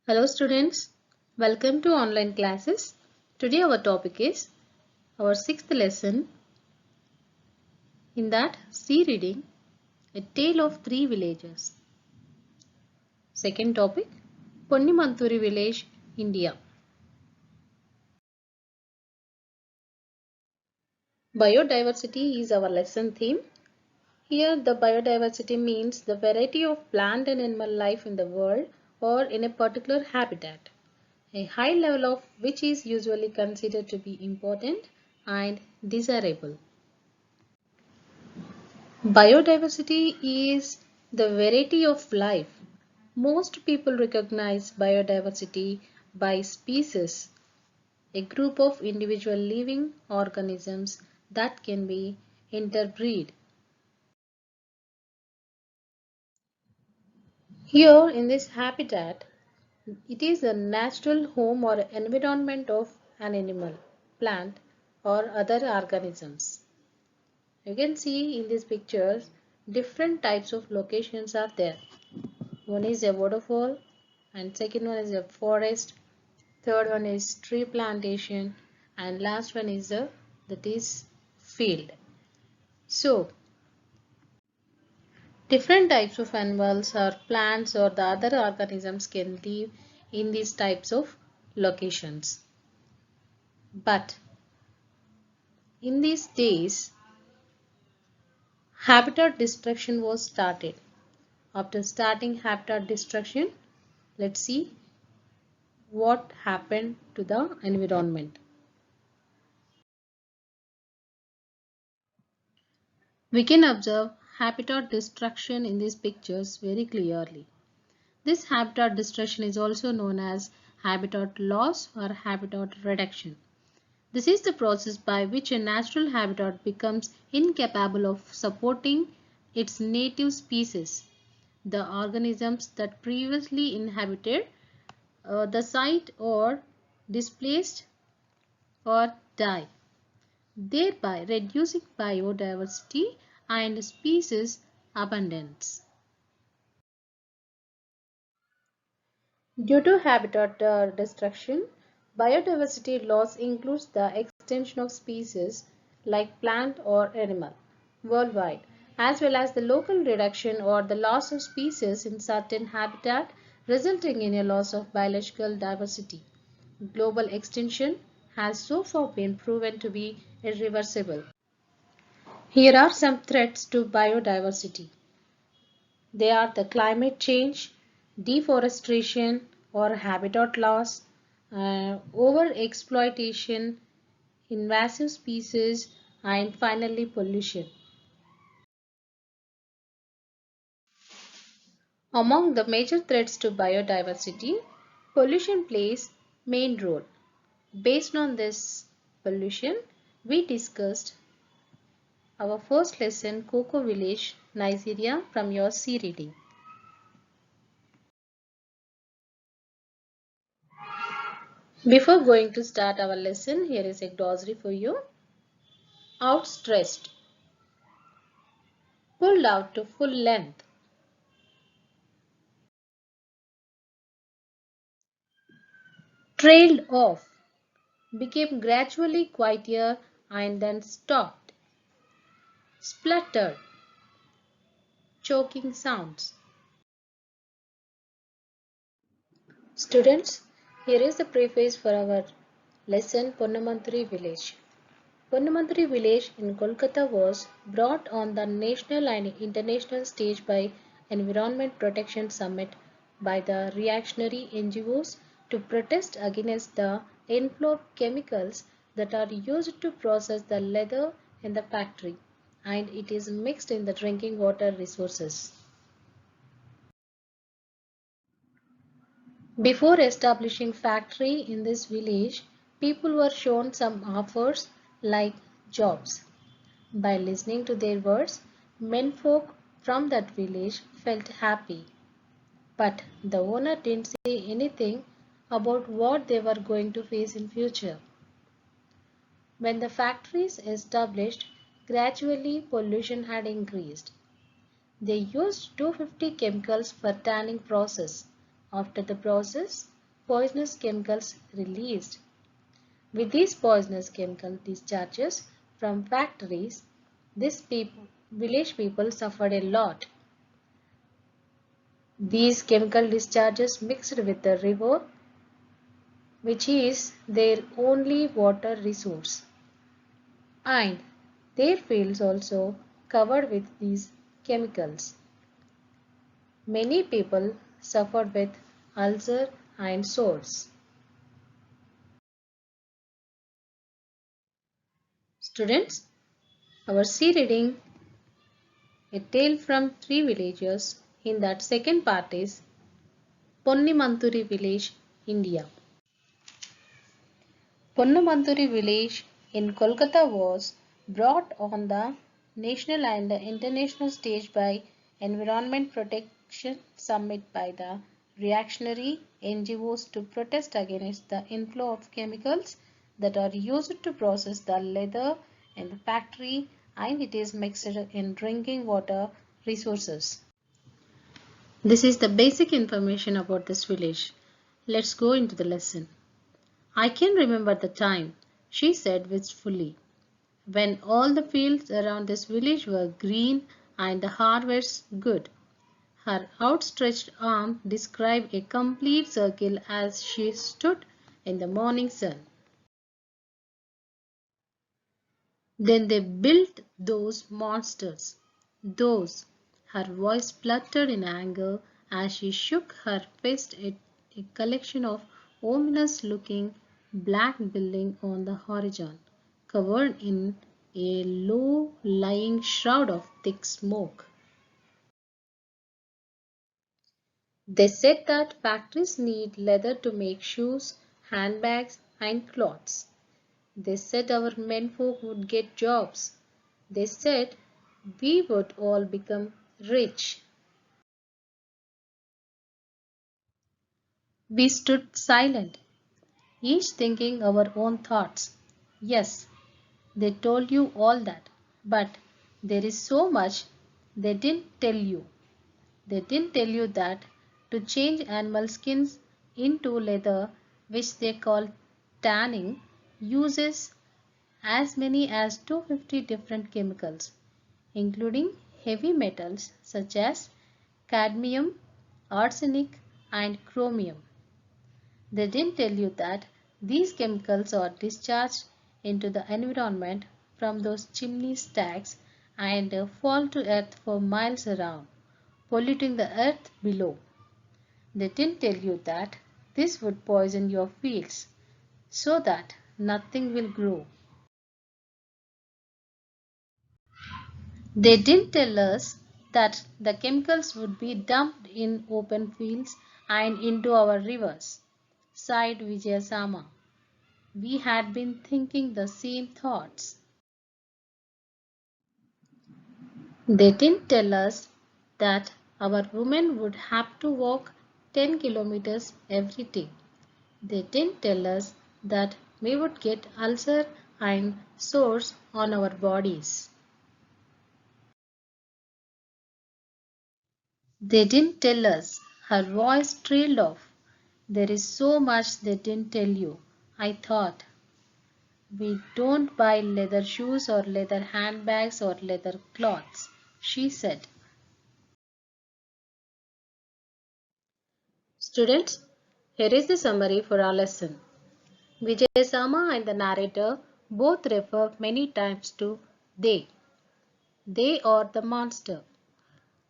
Hello students, welcome to online classes. Today our topic is our sixth lesson. In that, sea reading, A Tale of Three Villages. Second topic, Ponnimanturi Village, India. Biodiversity is our lesson theme. Here the biodiversity means the variety of plant and animal life in the world or in a particular habitat. A high level of which is usually considered to be important and desirable. Biodiversity is the variety of life. Most people recognize biodiversity by species, a group of individual living organisms that can be interbreed. Here in this habitat, it is a natural home or environment of an animal, plant or other organisms. You can see in these pictures different types of locations are there. One is a waterfall and second one is a forest, third one is tree plantation and last one is that is field. So different types of animals or plants or the other organisms can live in these types of locations. But in these days habitat destruction was started. After starting habitat destruction, let's see what happened to the environment. We can observe habitat destruction in these pictures very clearly. This habitat destruction is also known as habitat loss or habitat reduction. This is the process by which a natural habitat becomes incapable of supporting its native species, the organisms that previously inhabited the site or displaced or die, thereby reducing biodiversity and species abundance. Due to habitat destruction, biodiversity loss includes the extinction of species like plant or animal worldwide, as well as the local reduction or the loss of species in certain habitat, resulting in a loss of biological diversity. Global extinction has so far been proven to be irreversible. Here are some threats to biodiversity. They are the climate change, deforestation or habitat loss, overexploitation, invasive species, and finally pollution. Among the major threats to biodiversity, pollution plays main role. Based on this pollution, we discussed our first lesson, Cocoa Village, Nigeria, from your C reading. Before going to start our lesson, here is a glossary for you. Outstretched, pulled out to full length. Trailed off, became gradually quieter and then stopped. Spluttered, choking sounds. Students, here is the preface for our lesson Ponnamantri village. Ponnamantri village in Kolkata was brought on the national and international stage by Environment Protection Summit by the reactionary NGOs to protest against the inflow of chemicals that are used to process the leather in the factory, and it is mixed in the drinking water resources. Before establishing factory in this village, people were shown some offers like jobs. By listening to their words, menfolk from that village felt happy. But the owner didn't say anything about what they were going to face in future. When the factories established, gradually pollution had increased. They used 250 chemicals for tanning process. After the process, poisonous chemicals released. With these poisonous chemical discharges from factories, village people suffered a lot. These chemical discharges mixed with the river, which is their only water resource, and their fields also covered with these chemicals. Many people suffered with ulcer and sores. Students, our C reading, A Tale from Three Villages, in that second part is Ponnimanturi village, India. Ponnimanturi village in Kolkata was brought on the national and international stage by Environment Protection Summit by the reactionary NGOs to protest against the inflow of chemicals that are used to process the leather in the factory, and it is mixed in drinking water resources. This is the basic information about this village. Let's go into the lesson. I can remember the time, she said wistfully, when all the fields around this village were green and the harvest good. Her outstretched arm described a complete circle as she stood in the morning sun. Then they built those monsters. Those. Her voice spluttered in anger as she shook her fist at a collection of ominous looking black buildings on the horizon, covered in a low lying shroud of thick smoke. They said that factories need leather to make shoes, handbags, and clothes. They said our menfolk would get jobs. They said we would all become rich. We stood silent, each thinking our own thoughts. Yes, they told you all that, but there is so much they didn't tell you. They didn't tell you that to change animal skins into leather, which they call tanning, uses as many as 250 different chemicals, including heavy metals such as cadmium, arsenic, and chromium. They didn't tell you that these chemicals are discharged into the environment from those chimney stacks and fall to earth for miles around, polluting the earth below. They didn't tell you that this would poison your fields so that nothing will grow. They didn't tell us that the chemicals would be dumped in open fields and into our rivers, sighed Vijayasama. We had been thinking the same thoughts. They didn't tell us that our women would have to walk 10 kilometers every day. They didn't tell us that we would get ulcer and sores on our bodies. They didn't tell us. Her voice trailed off. There is so much they didn't tell you. I thought. We don't buy leather shoes or leather handbags or leather cloths, she said. Students, here is the summary for our lesson. Vijayasama and the narrator both refer many times to they. They are the monster,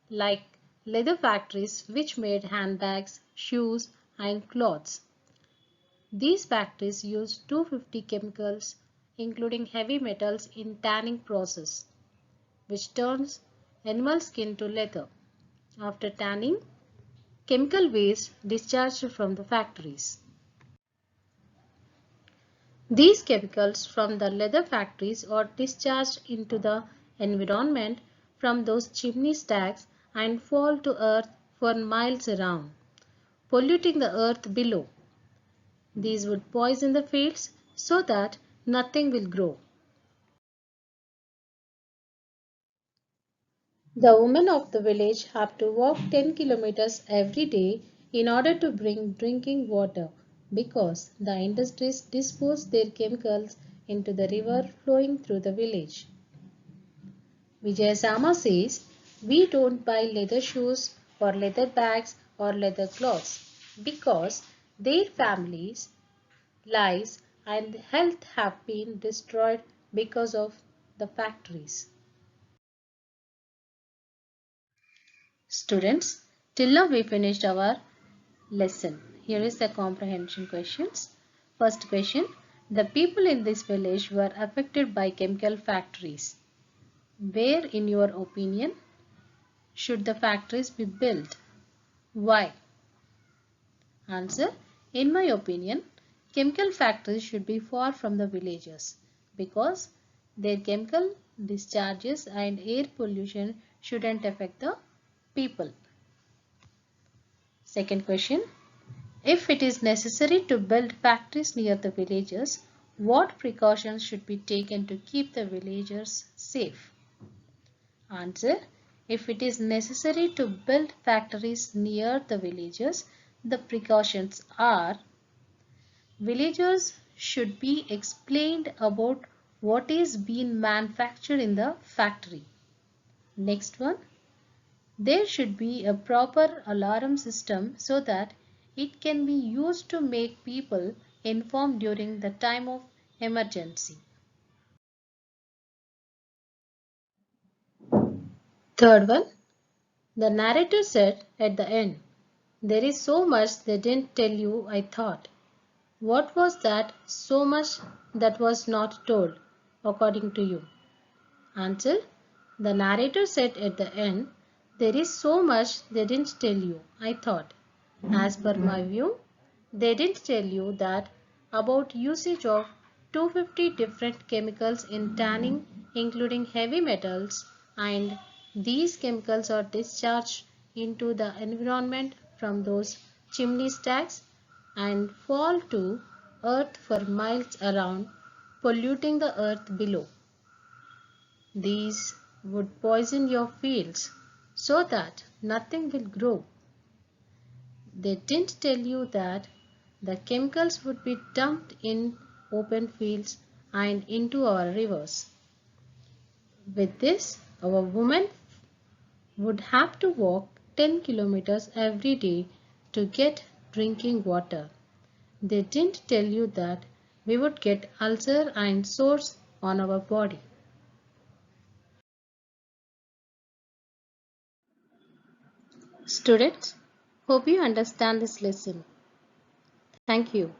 like leather factories which made handbags, shoes, and clothes. These factories use 250 chemicals, including heavy metals, in tanning process, which turns animal skin to leather. After tanning, chemical waste discharged from the factories. These chemicals from the leather factories are discharged into the environment from those chimney stacks and fall to earth for miles around, polluting the earth below. These would poison the fields so that nothing will grow. The women of the village have to walk 10 kilometers every day in order to bring drinking water, because the industries dispose their chemicals into the river flowing through the village. Vijayasama says, we don't buy leather shoes or leather bags or leather cloths because their families, lives and health have been destroyed because of the factories. Students, till now we finished our lesson. Here is the comprehension questions. First question, the people in this village were affected by chemical factories. Where, in your opinion, should the factories be built? Why? Answer, in my opinion, chemical factories should be far from the villages because their chemical discharges and air pollution shouldn't affect the people. Second question, if it is necessary to build factories near the villages, what precautions should be taken to keep the villagers safe? Answer, if it is necessary to build factories near the villages, the precautions are: villagers should be explained about what is being manufactured in the factory. Next one, there should be a proper alarm system so that it can be used to make people informed during the time of emergency. Third one, the narrator said at the end, there is so much they didn't tell you, I thought. What was that so much that was not told, according to you? Answer, the narrator said at the end, there is so much they didn't tell you, I thought. As per my view, they didn't tell you that about usage of 250 different chemicals in tanning, including heavy metals, and these chemicals are discharged into the environment from those chimney stacks and fall to earth for miles around, polluting the earth below. These would poison your fields so that nothing will grow. They didn't tell you that the chemicals would be dumped in open fields and into our rivers. With this, our women would have to walk 10 kilometers every day to get drinking water. They didn't tell you that we would get ulcer and sores on our body. Students, hope you understand this lesson. Thank you.